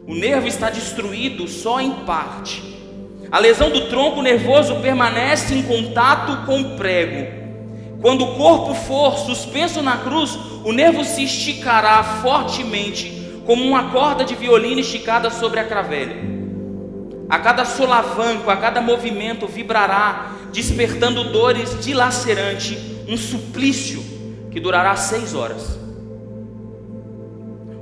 O nervo está destruído só em parte. A lesão do tronco nervoso permanece em contato com o prego. Quando o corpo for suspenso na cruz, o nervo se esticará fortemente, como uma corda de violino esticada sobre a cravelha. A cada solavanco, a cada movimento vibrará, despertando dores dilacerantes, um suplício que durará 6 horas.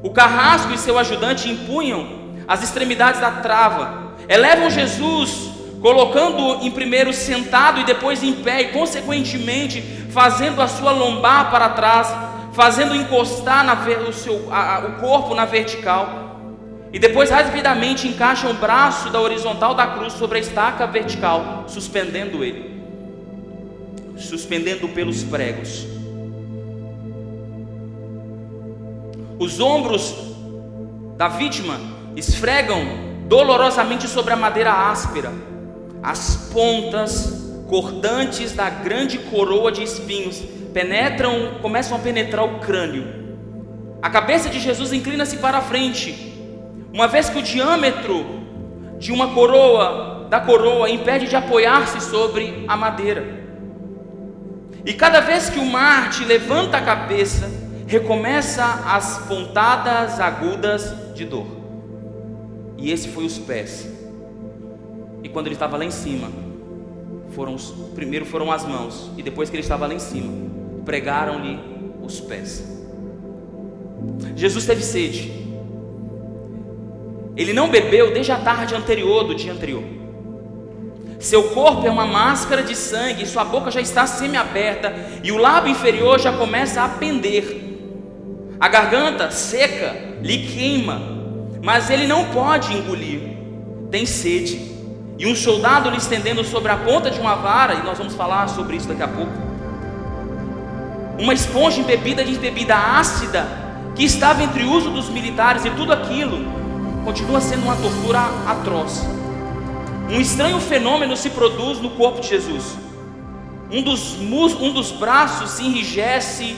O carrasco e seu ajudante empunham as extremidades da trava, elevam Jesus, colocando-o em primeiro sentado e depois em pé, e consequentemente fazendo a sua lombar para trás, fazendo encostar o corpo na vertical, e depois rapidamente encaixam o braço da horizontal da cruz sobre a estaca vertical, suspendendo ele, suspendendo pelos pregos. Os ombros da vítima esfregam dolorosamente sobre a madeira áspera. As pontas cortantes da grande coroa de espinhos começam a penetrar o crânio. A cabeça de Jesus inclina-se para a frente, uma vez que o diâmetro de da coroa impede de apoiar-se sobre a madeira. E cada vez que o Marte levanta a cabeça, recomeça as pontadas agudas de dor. E esse foi os pés. E quando ele estava lá em cima, primeiro foram as mãos, e depois que ele estava lá em cima, pregaram-lhe os pés. Jesus teve sede. Ele não bebeu desde a tarde anterior do dia anterior. Seu corpo é uma máscara de sangue, sua boca já está semi-aberta e o lábio inferior já começa a pender. A garganta seca lhe queima, mas ele não pode engolir. Tem sede. E um soldado lhe estendendo sobre a ponta de uma vara, e nós vamos falar sobre isso daqui a pouco, uma esponja embebida de bebida ácida que estava entre uso dos militares, e tudo aquilo continua sendo uma tortura atroz. Um estranho fenômeno se produz no corpo de Jesus. Um dos braços se enrijece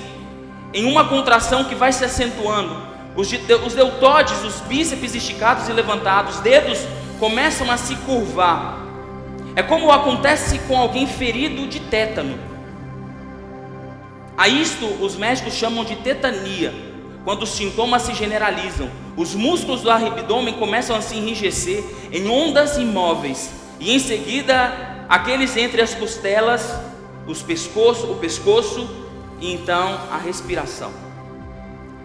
em uma contração que vai se acentuando. Os deltóides, os bíceps esticados e levantados, os dedos começam a se curvar. É como acontece com alguém ferido de tétano. A isto os médicos chamam de tetania, quando os sintomas se generalizam. Os músculos do abdômen começam a se enrijecer em ondas imóveis, e em seguida aqueles entre as costelas, o pescoço e então a respiração.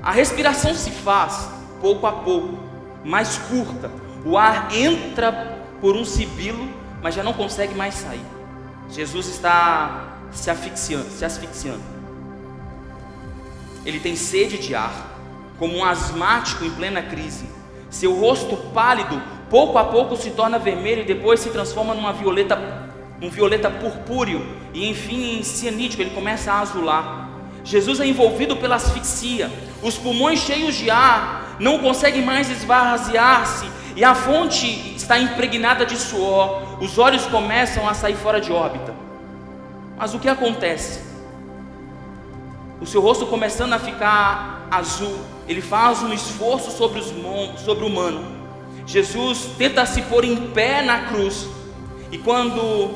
A respiração se faz pouco a pouco, mais curta. O ar entra por um sibilo, mas já não consegue mais sair. Jesus está se asfixiando. Ele tem sede de ar, como um asmático em plena crise. Seu rosto pálido, pouco a pouco se torna vermelho e depois se transforma num violeta purpúreo e enfim em cianídeo. Ele começa a azular. Jesus é envolvido pela asfixia. Os pulmões cheios de ar não conseguem mais esvaziar-se e a fonte está impregnada de suor. Os olhos começam a sair fora de órbita. Mas o que acontece? O seu rosto começando a ficar azul, ele faz um esforço sobre-humano. Jesus tenta se pôr em pé na cruz, e quando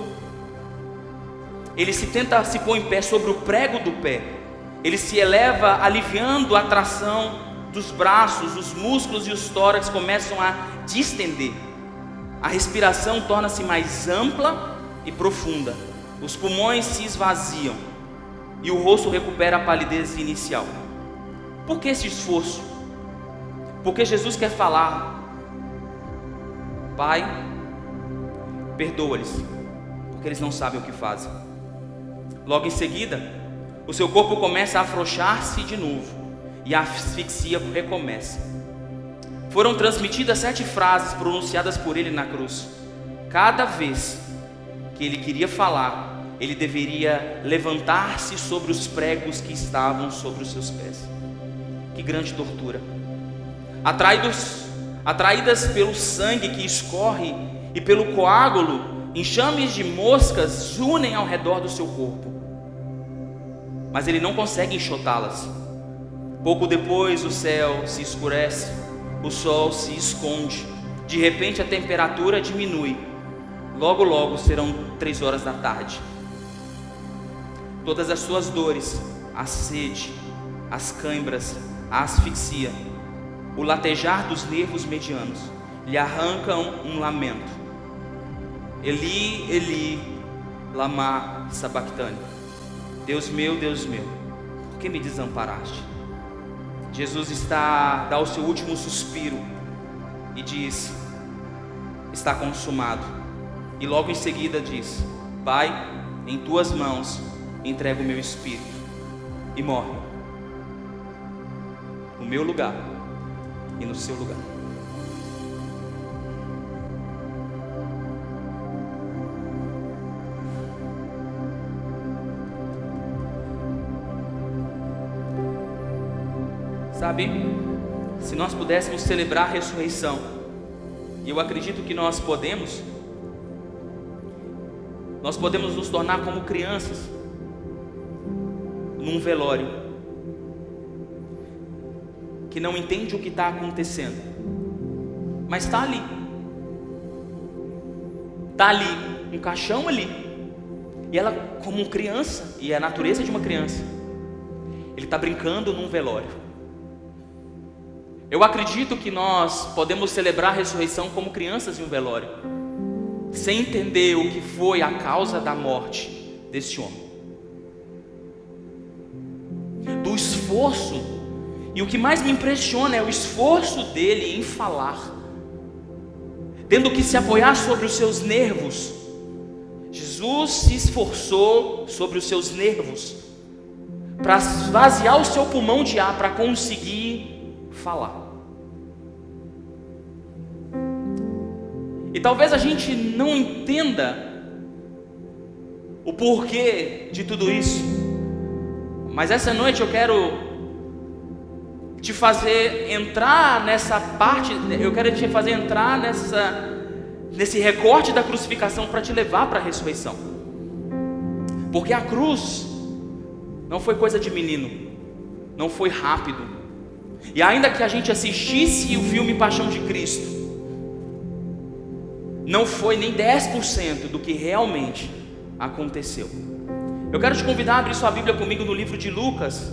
ele tenta se pôr em pé sobre o prego do pé, ele se eleva, aliviando a tração dos braços, os músculos e os tórax começam a distender. A respiração torna-se mais ampla e profunda, os pulmões se esvaziam e o rosto recupera a palidez inicial. Por que esse esforço? Porque Jesus quer falar: Pai, perdoa-lhes, porque eles não sabem o que fazem. Logo em seguida, o seu corpo começa a afrouxar-se de novo e a asfixia recomeça. Foram transmitidas 7 frases pronunciadas por ele na cruz. Cada vez que ele queria falar, ele deveria levantar-se sobre os pregos que estavam sobre os seus pés. Que grande tortura! Atraídas pelo sangue que escorre e pelo coágulo, enxames de moscas unem ao redor do seu corpo, mas ele não consegue enxotá-las. Pouco depois o céu se escurece, o sol se esconde, de repente a temperatura diminui, logo logo serão 3 horas da tarde. Todas as suas dores, a sede, as cãibras, a asfixia, o latejar dos nervos medianos, lhe arrancam um lamento. Eli, Eli, lama sabachthani. Deus meu, por que me desamparaste? Jesus dá o seu último suspiro e diz: está consumado. E logo em seguida diz: Pai, em tuas mãos entrego o meu espírito. E morre no meu lugar e no seu lugar. Sabe, se nós pudéssemos celebrar a ressurreição, e eu acredito que nós podemos nos tornar como crianças num velório, que não entende o que está acontecendo, mas está ali, um caixão ali, e ela como criança, e é a natureza de uma criança, ele está brincando num velório. Eu acredito que nós podemos celebrar a ressurreição como crianças em um velório, sem entender o que foi a causa da morte desse homem, do esforço, e o que mais me impressiona é o esforço dele em falar, tendo que se apoiar sobre os seus nervos. Jesus se esforçou sobre os seus nervos, para esvaziar o seu pulmão de ar, para conseguir falar. E talvez a gente não entenda o porquê de tudo isso, mas essa noite eu quero te fazer entrar nessa parte, eu quero te fazer entrar nesse recorte da crucificação para te levar para a ressurreição. Porque a cruz não foi coisa de menino, não foi rápido. E ainda que a gente assistisse o filme Paixão de Cristo, não foi nem 10% do que realmente aconteceu. Eu quero te convidar a abrir sua Bíblia comigo no livro de Lucas,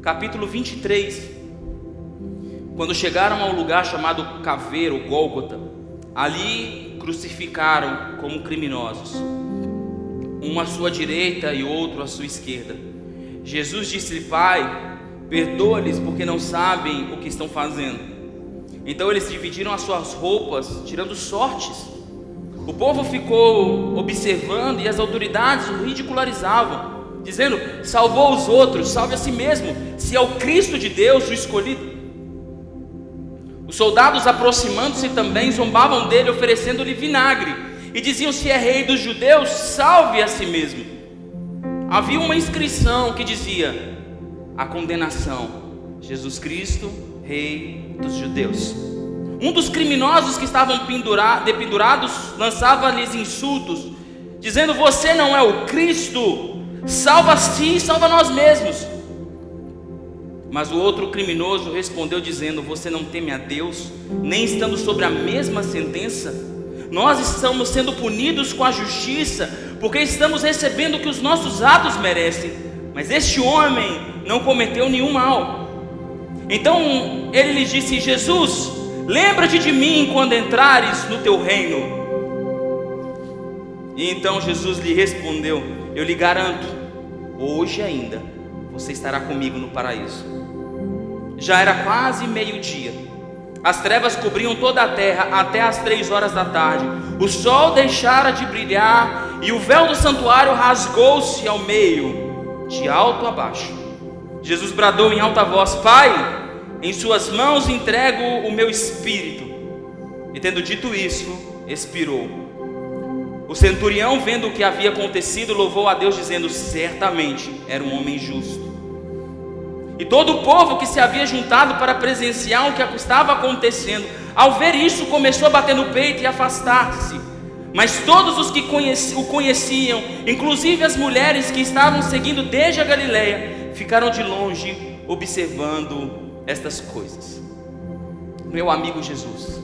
capítulo 23. Quando chegaram ao lugar chamado Caveiro, Gólgota, ali crucificaram como criminosos, um à sua direita e outro à sua esquerda. Jesus disse-lhe: Pai, perdoa-lhes, porque não sabem o que estão fazendo. Então eles dividiram as suas roupas, tirando sortes. O povo ficou observando e as autoridades o ridicularizavam, dizendo: salvou os outros, salve a si mesmo, se é o Cristo de Deus, o escolhido. Os soldados, aproximando-se também, zombavam dele, oferecendo-lhe vinagre, e diziam: se é rei dos judeus, salve a si mesmo. Havia uma inscrição que dizia: a condenação, Jesus Cristo, rei dos judeus. Um dos criminosos que estavam dependurados lançava-lhes insultos, dizendo: você não é o Cristo, salva a si e salva nós mesmos. Mas o outro criminoso respondeu dizendo: você não teme a Deus, nem estando sobre a mesma sentença? Nós estamos sendo punidos com a justiça, porque estamos recebendo o que os nossos atos merecem, mas este homem não cometeu nenhum mal. Então ele lhes disse: Jesus, lembra-te de mim quando entrares no teu reino. E então Jesus lhe respondeu: eu lhe garanto, hoje ainda você estará comigo no paraíso. Já era quase meio-dia, as trevas cobriam toda a terra até as 3 horas da tarde. O sol deixara de brilhar e o véu do santuário rasgou-se ao meio, de alto a baixo. Jesus bradou em alta voz: Pai, em suas mãos entrego o meu espírito. E tendo dito isso, expirou. O centurião, vendo o que havia acontecido, louvou a Deus, dizendo: certamente era um homem justo. E todo o povo que se havia juntado para presenciar o que estava acontecendo, ao ver isso, começou a bater no peito e afastar-se. Mas todos os que o conheciam, inclusive as mulheres que estavam seguindo desde a Galileia, ficaram de longe observando estas coisas. meu amigo Jesus.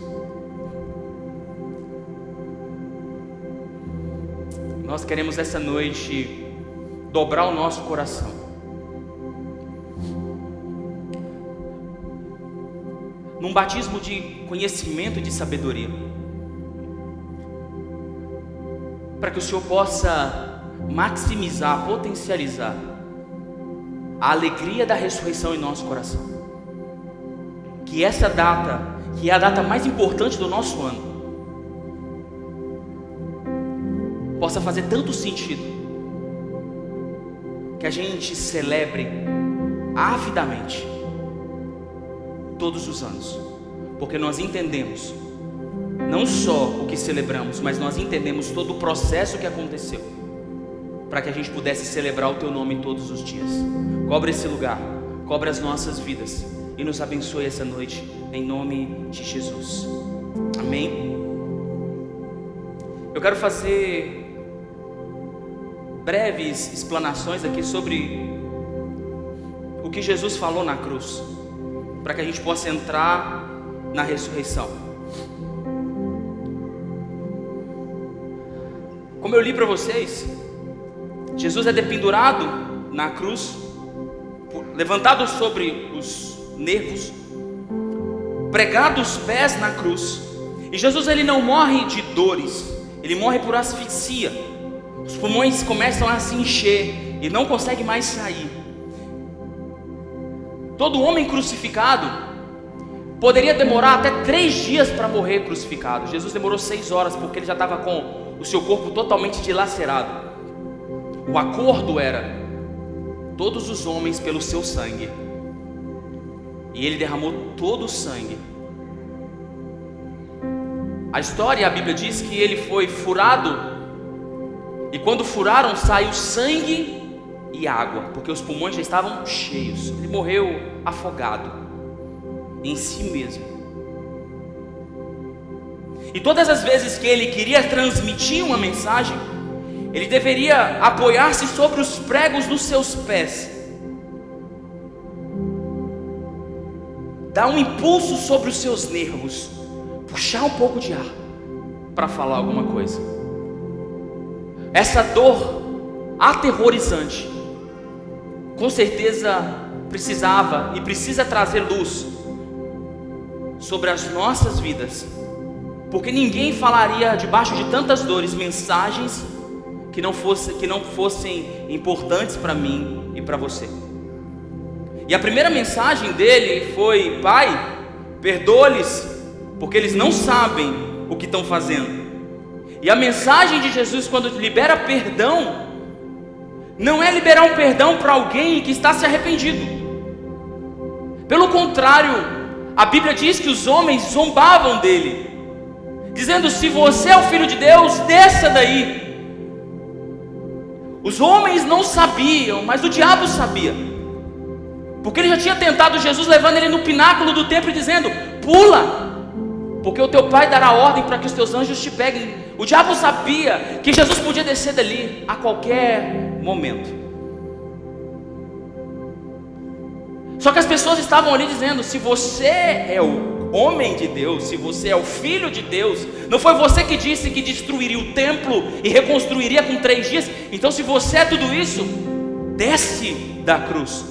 Nós queremos essa noite dobrar o nosso coração, num batismo de conhecimento e de sabedoria, para que o Senhor possa maximizar, potencializar a alegria da ressurreição em nosso coração. Que essa data, que é a data mais importante do nosso ano, possa fazer tanto sentido, que a gente celebre avidamente todos os anos, porque nós entendemos não só o que celebramos, mas nós entendemos todo o processo que aconteceu, para que a gente pudesse celebrar o Teu nome todos os dias. Cobre esse lugar, cobre as nossas vidas e nos abençoe essa noite, em nome de Jesus. Amém? Eu quero fazer breves explanações aqui sobre o que Jesus falou na cruz, para que a gente possa entrar na ressurreição. Como eu li para vocês, Jesus é dependurado na cruz, levantado sobre os nervos, pregado os pés na cruz. E Jesus, ele não morre de dores, ele morre por asfixia. Os pulmões começam a se encher e não consegue mais sair. Todo homem crucificado poderia demorar até 3 dias para morrer crucificado. Jesus demorou 6 horas, porque ele já estava com o seu corpo totalmente dilacerado. O acordo era: todos os homens pelo seu sangue. E ele derramou todo o sangue. A história, a Bíblia diz que ele foi furado, e quando furaram, saiu sangue e água, porque os pulmões já estavam cheios. Ele morreu afogado em si mesmo. E todas as vezes que ele queria transmitir uma mensagem, ele deveria apoiar-se sobre os pregos dos seus pés, dar um impulso sobre os seus nervos, puxar um pouco de ar para falar alguma coisa. Essa dor aterrorizante com certeza precisava e precisa trazer luz sobre as nossas vidas, porque ninguém falaria debaixo de tantas dores mensagens que não fossem importantes para mim e para você. E a primeira mensagem dele foi: Pai, perdoa-lhes, porque eles não sabem o que estão fazendo. E a mensagem de Jesus, quando libera perdão, não é liberar um perdão para alguém que está se arrependido. Pelo contrário, a Bíblia diz que os homens zombavam dele, dizendo: se você é o Filho de Deus, desça daí. Os homens não sabiam, mas o diabo sabia, porque ele já tinha tentado Jesus, levando ele no pináculo do templo e dizendo: pula, porque o teu pai dará ordem para que os teus anjos te peguem. O diabo sabia que Jesus podia descer dali a qualquer momento. Só que as pessoas estavam ali dizendo: se você é o homem de Deus, se você é o Filho de Deus, não foi você que disse que destruiria o templo e reconstruiria com 3 dias? Então, se você é tudo isso, desce da cruz.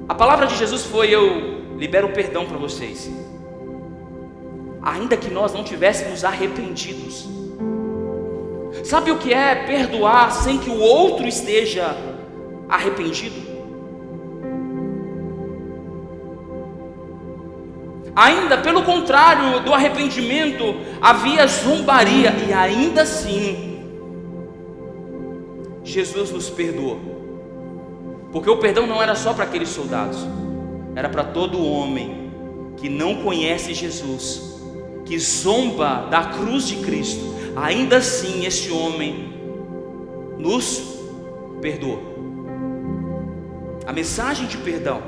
A palavra de Jesus foi: eu libero perdão para vocês, ainda que nós não tivéssemos arrependidos. Sabe o que é perdoar sem que o outro esteja arrependido? Ainda pelo contrário do arrependimento, havia zombaria, e ainda assim Jesus nos perdoou, porque o perdão não era só para aqueles soldados, era para todo homem que não conhece Jesus, que zomba da cruz de Cristo. Ainda assim esse homem nos perdoou. A mensagem de perdão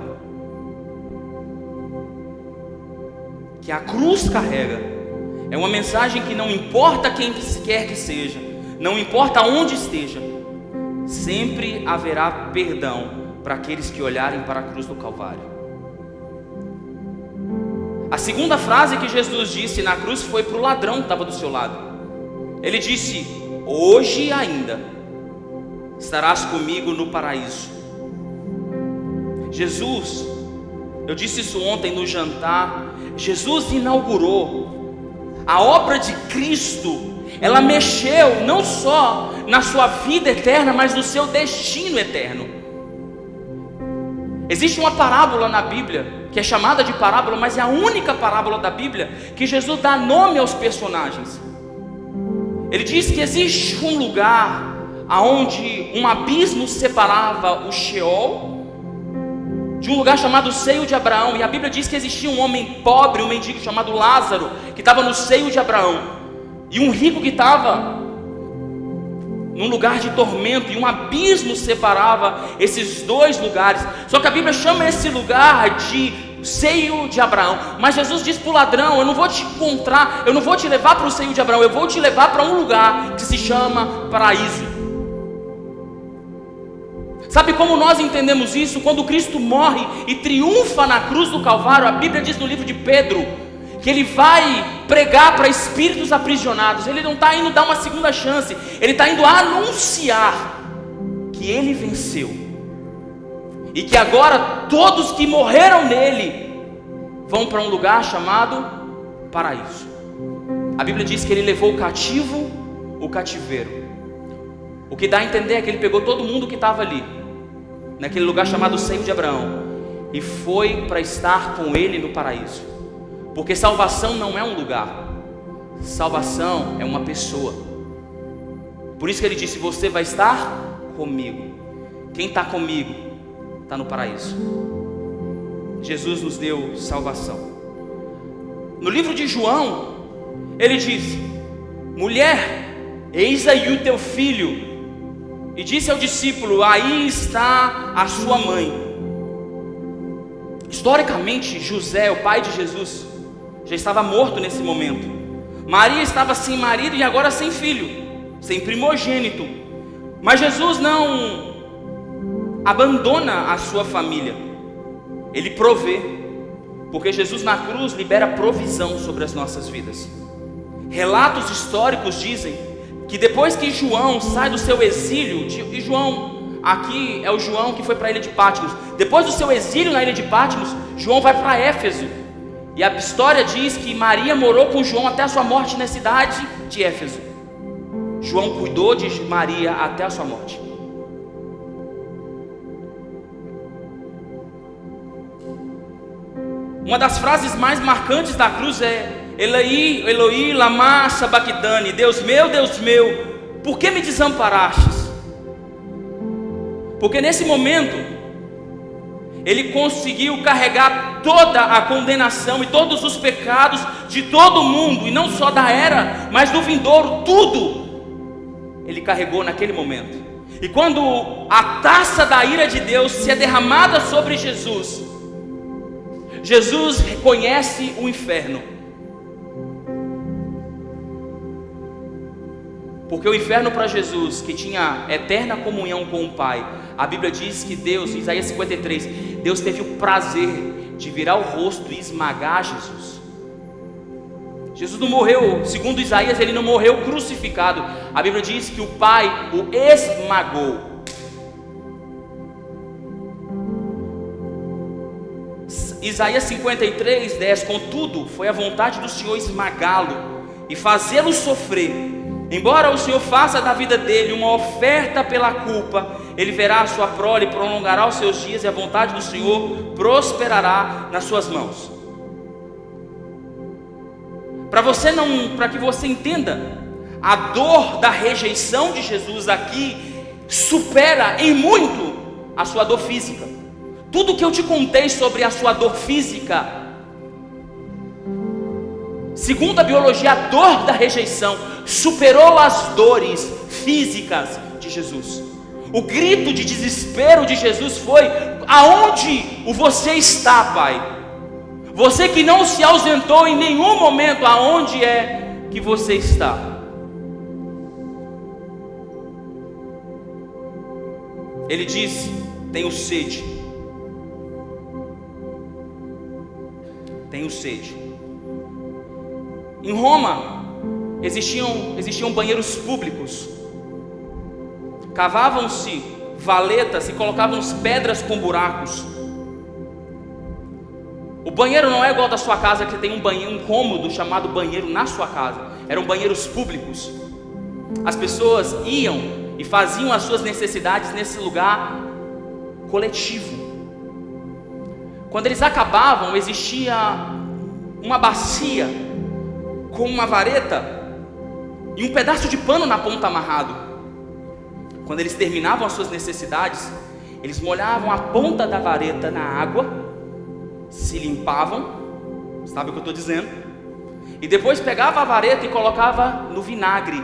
que a cruz carrega é uma mensagem que não importa quem quer que seja, não importa onde esteja, sempre haverá perdão para aqueles que olharem para a cruz do Calvário. A segunda frase que Jesus disse na cruz foi para o ladrão que estava do seu lado. Ele disse: hoje ainda estarás comigo no paraíso. Jesus, eu disse isso ontem no jantar, Jesus inaugurou a obra de Cristo. Ela mexeu não só na sua vida eterna, mas no seu destino eterno. Existe uma parábola na Bíblia que é chamada de parábola, mas é a única parábola da Bíblia que Jesus dá nome aos personagens. Ele diz que existe um lugar onde um abismo separava o Sheol de um lugar chamado seio de Abraão, e a Bíblia diz que existia um homem pobre, um mendigo chamado Lázaro, que estava no seio de Abraão, e um rico que estava num lugar de tormento, e um abismo separava esses dois lugares. Só que a Bíblia chama esse lugar de seio de Abraão. Mas Jesus diz para o ladrão: eu não vou te encontrar, eu não vou te levar para o seio de Abraão, eu vou te levar para um lugar que se chama paraíso. Sabe como nós entendemos isso? Quando Cristo morre e triunfa na cruz do Calvário, a Bíblia diz no livro de Pedro que ele vai pregar para espíritos aprisionados. Ele não está indo dar uma segunda chance, ele está indo anunciar que ele venceu, e que agora todos que morreram nele vão para um lugar chamado paraíso. A Bíblia diz que ele levou o cativo o cativeiro. O que dá a entender é que ele pegou todo mundo que estava ali, naquele lugar chamado seio de Abraão, e foi para estar com ele no paraíso. Porque salvação não é um lugar, salvação é uma pessoa. Por isso que ele disse: você vai estar comigo. Quem está comigo está no paraíso. Jesus nos deu salvação. No livro de João, ele diz: mulher, eis aí o teu filho. E disse ao discípulo: aí está a sua mãe. Historicamente, José, o pai de Jesus, já estava morto nesse momento. Maria estava sem marido e agora sem filho, sem primogênito. Mas Jesus não abandona a sua família, ele provê, porque Jesus na cruz libera provisão sobre as nossas vidas. Relatos históricos dizem que depois que João sai do seu exílio, e João aqui é o João que foi para a ilha de Patmos. Depois do seu exílio na ilha de Patmos, João vai para Éfeso, e a história diz que Maria morou com João até a sua morte na cidade de Éfeso. João cuidou de Maria até a sua morte. Uma das frases mais marcantes da cruz é: Eloi, Eloi, lama sabachthani. Deus meu, por que me desamparastes? Porque nesse momento ele conseguiu carregar toda a condenação e todos os pecados de todo mundo, e não só da era, mas do vindouro, tudo ele carregou naquele momento. E quando a taça da ira de Deus se é derramada sobre Jesus, Jesus reconhece o inferno, porque o inferno para Jesus, que tinha eterna comunhão com o Pai, a Bíblia diz que Deus, em Isaías 53, Deus teve o prazer de virar o rosto e esmagar Jesus. Jesus não morreu, segundo Isaías, ele não morreu crucificado. A Bíblia diz que o Pai o esmagou. Isaías 53, 10: contudo, foi a vontade do Senhor esmagá-lo e fazê-lo sofrer. Embora o Senhor faça da vida dele uma oferta pela culpa, ele verá a sua prole, prolongará os seus dias, e a vontade do Senhor prosperará nas suas mãos. Para que você entenda, a dor da rejeição de Jesus aqui supera em muito a sua dor física. Tudo que eu te contei sobre a sua dor física, segundo a biologia, a dor da rejeição superou as dores físicas de Jesus. O grito de desespero de Jesus foi: aonde você está, Pai? Você que não se ausentou em nenhum momento, aonde é que você está? Ele disse: tenho sede. tenho sede. Em Roma existiam banheiros públicos. Cavavam-se valetas e colocavam-se pedras com buracos. O banheiro não é igual da sua casa, que tem um cômodo chamado banheiro na sua casa. Eram banheiros públicos. As pessoas iam e faziam as suas necessidades nesse lugar coletivo. Quando eles acabavam, existia uma bacia com uma vareta e um pedaço de pano na ponta amarrado. Quando eles terminavam as suas necessidades, eles molhavam a ponta da vareta na água, se limpavam, sabe o que eu estou dizendo? E depois pegava a vareta e colocava no vinagre,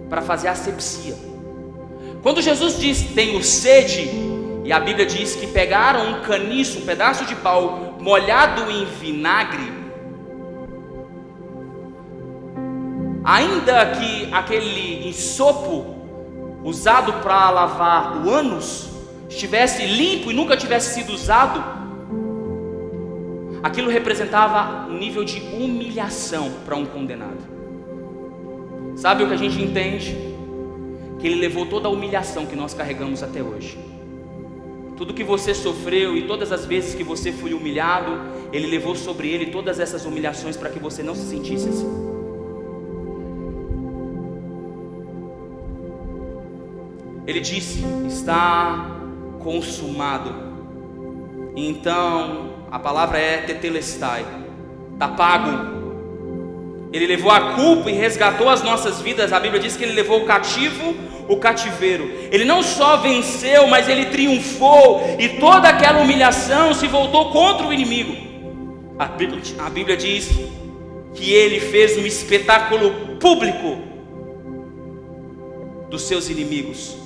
para fazer asepsia. Quando Jesus diz, tenho sede, e a Bíblia diz que pegaram um caniço, um pedaço de pau molhado em vinagre, ainda que aquele ensopo usado para lavar o ânus estivesse limpo e nunca tivesse sido usado, aquilo representava um nível de humilhação para um condenado. Sabe o que a gente entende? Que ele levou toda a humilhação que nós carregamos até hoje. Tudo que você sofreu e todas as vezes que você foi humilhado, ele levou sobre ele todas essas humilhações para que você não se sentisse assim. Ele disse, está consumado. Então, a palavra é tetelestai, está pago. Ele levou a culpa e resgatou as nossas vidas. A Bíblia diz que ele levou o cativo, o cativeiro. Ele não só venceu, mas ele triunfou. E toda aquela humilhação se voltou contra o inimigo. A Bíblia diz que ele fez um espetáculo público dos seus inimigos.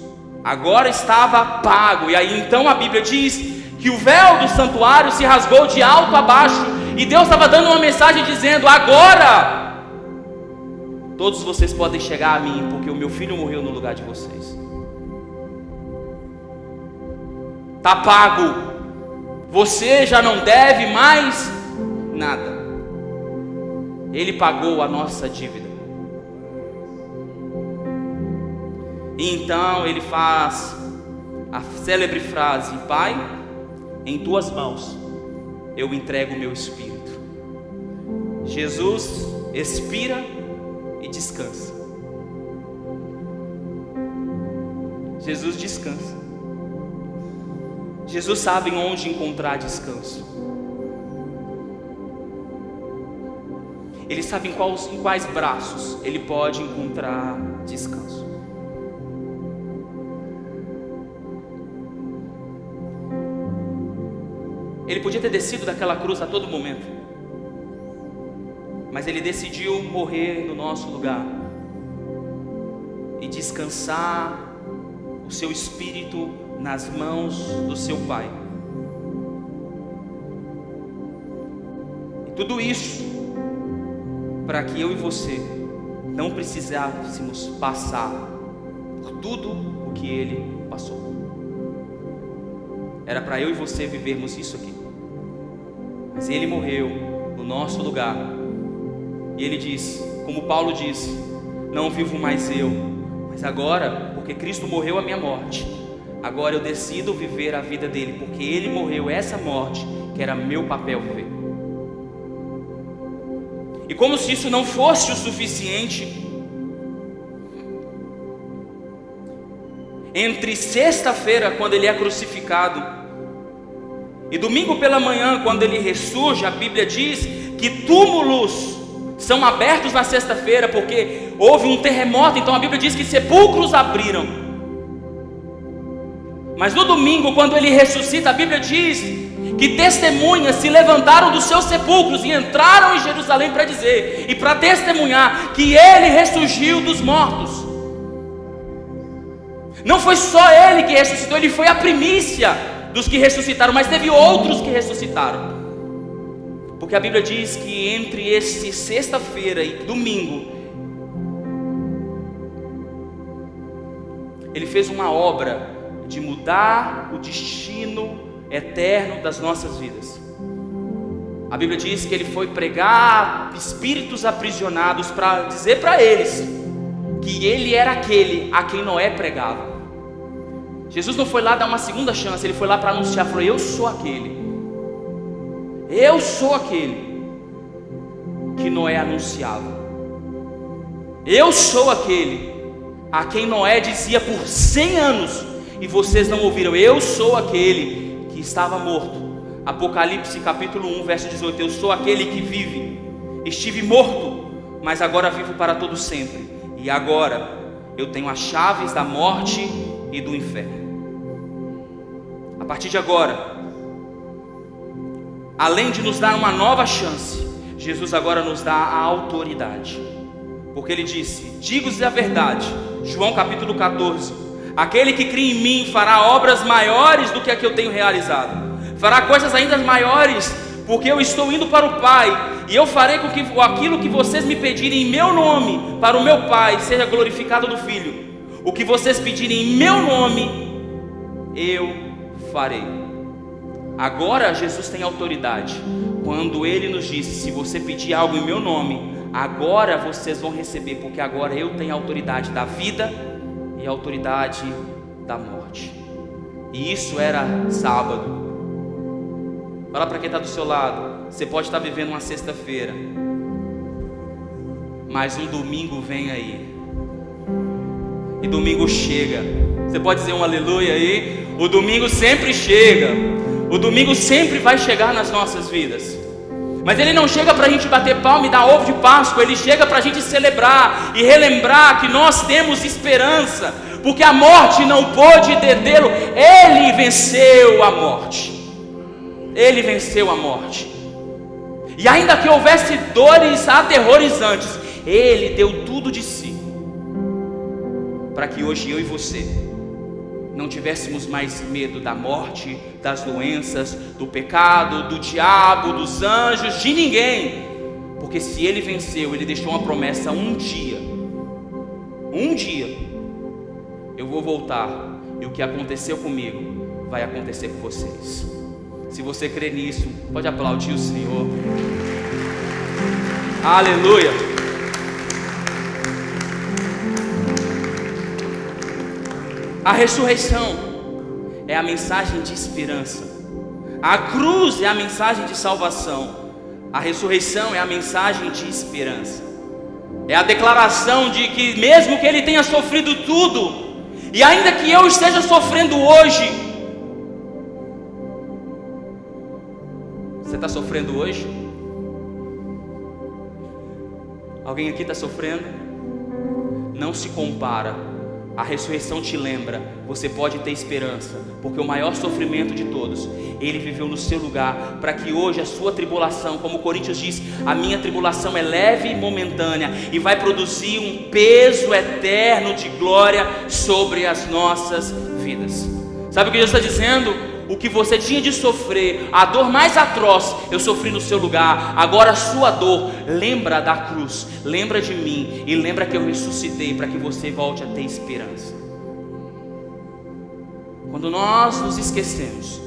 Agora estava pago. E aí então a Bíblia diz que o véu do santuário se rasgou de alto a baixo. E Deus estava dando uma mensagem dizendo, agora todos vocês podem chegar a mim, porque o meu filho morreu no lugar de vocês. Está pago. Você já não deve mais nada. Ele pagou a nossa dívida. E então ele faz a célebre frase, Pai, em tuas mãos eu entrego o meu espírito. Jesus expira e descansa. Jesus descansa. Jesus sabe onde encontrar descanso. Ele sabe em quais braços ele pode encontrar descanso. Ele podia ter descido daquela cruz a todo momento, mas ele decidiu morrer no nosso lugar e descansar o seu espírito nas mãos do seu Pai. E tudo isso para que eu e você não precisássemos passar por tudo o que ele passou. Era para eu e você vivermos isso aqui, mas ele morreu no nosso lugar. E ele diz, como Paulo disse, não vivo mais eu, mas agora, porque Cristo morreu a minha morte, agora eu decido viver a vida dele, porque ele morreu essa morte que era meu papel viver. E como se isso não fosse o suficiente, entre sexta-feira, quando ele é crucificado, e domingo pela manhã, quando ele ressurge, a Bíblia diz que túmulos são abertos na sexta-feira, porque houve um terremoto. Então a Bíblia diz que sepulcros abriram. Mas no domingo, quando ele ressuscita, a Bíblia diz que testemunhas se levantaram dos seus sepulcros e entraram em Jerusalém para dizer e para testemunhar que ele ressurgiu dos mortos. Não foi só ele que ressuscitou, ele foi a primícia dos que ressuscitaram, mas teve outros que ressuscitaram. Porque a Bíblia diz que entre esse sexta-feira e domingo, ele fez uma obra de mudar o destino eterno das nossas vidas. A Bíblia diz que ele foi pregar espíritos aprisionados para dizer para eles que ele era aquele a quem Noé pregava. Jesus não foi lá dar uma segunda chance, ele foi lá para anunciar, falou: eu sou aquele que Noé anunciava. Eu sou aquele a quem Noé dizia por 100 anos e vocês não ouviram. Eu sou aquele que estava morto. Apocalipse capítulo 1 verso 18: eu sou aquele que vive, estive morto, mas agora vivo para todo sempre, e agora eu tenho as chaves da morte e do inferno. A partir de agora, além de nos dar uma nova chance, Jesus agora nos dá a autoridade, porque ele disse: digo-vos a verdade, João capítulo 14, aquele que crê em mim fará obras maiores do que a que eu tenho realizado, fará coisas ainda maiores, porque eu estou indo para o Pai, e eu farei com que aquilo que vocês me pedirem em meu nome para o meu Pai seja glorificado do Filho. O que vocês pedirem em meu nome, eu farei. Agora Jesus tem autoridade, quando ele nos disse: se você pedir algo em meu nome, agora vocês vão receber, porque agora eu tenho a autoridade da vida e a autoridade da morte. E isso era sábado. Fala para quem está do seu lado: você pode estar vivendo uma sexta-feira, mas um domingo vem aí, e domingo chega. Você pode dizer um aleluia aí? O domingo sempre chega, o domingo sempre vai chegar nas nossas vidas. Mas ele não chega para a gente bater palma e dar ovo de Páscoa, ele chega para a gente celebrar e relembrar que nós temos esperança, porque a morte não pôde detê-lo. Ele venceu a morte. Ele venceu a morte. E ainda que houvesse dores aterrorizantes, ele deu tudo de si, para que hoje eu e você não tivéssemos mais medo da morte, das doenças, do pecado, do diabo, dos anjos, de ninguém. Porque se ele venceu, ele deixou uma promessa: um dia eu vou voltar, e o que aconteceu comigo vai acontecer com vocês. Se você crê nisso, pode aplaudir o Senhor. Aleluia. A ressurreição é a mensagem de esperança. A cruz é a mensagem de salvação. A ressurreição é a mensagem de esperança. É a declaração de que mesmo que ele tenha sofrido tudo, e ainda que eu esteja sofrendo hoje, você está sofrendo hoje? Alguém aqui está sofrendo? Não se compara. A ressurreição te lembra, você pode ter esperança, porque o maior sofrimento de todos, ele viveu no seu lugar, para que hoje a sua tribulação, como Coríntios diz, a minha tribulação é leve e momentânea, e vai produzir um peso eterno de glória sobre as nossas vidas. Sabe o que Jesus está dizendo? O que você tinha de sofrer, a dor mais atroz, eu sofri no seu lugar. Agora a sua dor, lembra da cruz, lembra de mim, e lembra que eu ressuscitei, para que você volte a ter esperança. Quando nós nos esquecemos,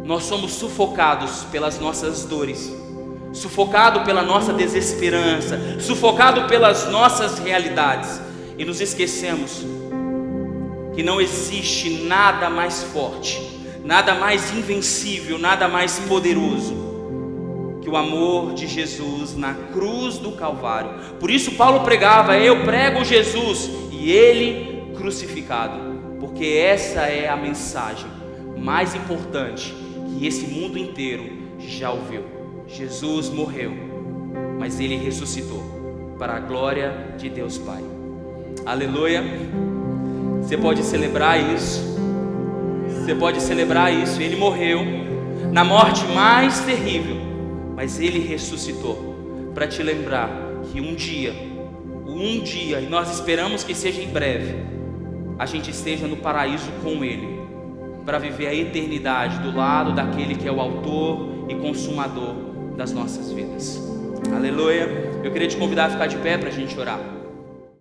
nós somos sufocados pelas nossas dores, sufocado pela nossa desesperança, sufocado pelas nossas realidades, e nos esquecemos que não existe nada mais forte, nada mais invencível, nada mais poderoso que o amor de Jesus na cruz do Calvário. Por isso Paulo pregava: eu prego Jesus e ele crucificado, porque essa é a mensagem mais importante que esse mundo inteiro já ouviu. Jesus morreu, mas ele ressuscitou, para a glória de Deus Pai. Aleluia. Você pode celebrar isso. Você pode celebrar isso. Ele morreu na morte mais terrível, mas ele ressuscitou, para te lembrar que um dia, e nós esperamos que seja em breve, a gente esteja no paraíso com ele, para viver a eternidade do lado daquele que é o autor e consumador das nossas vidas. Aleluia. Eu queria te convidar a ficar de pé para a gente orar.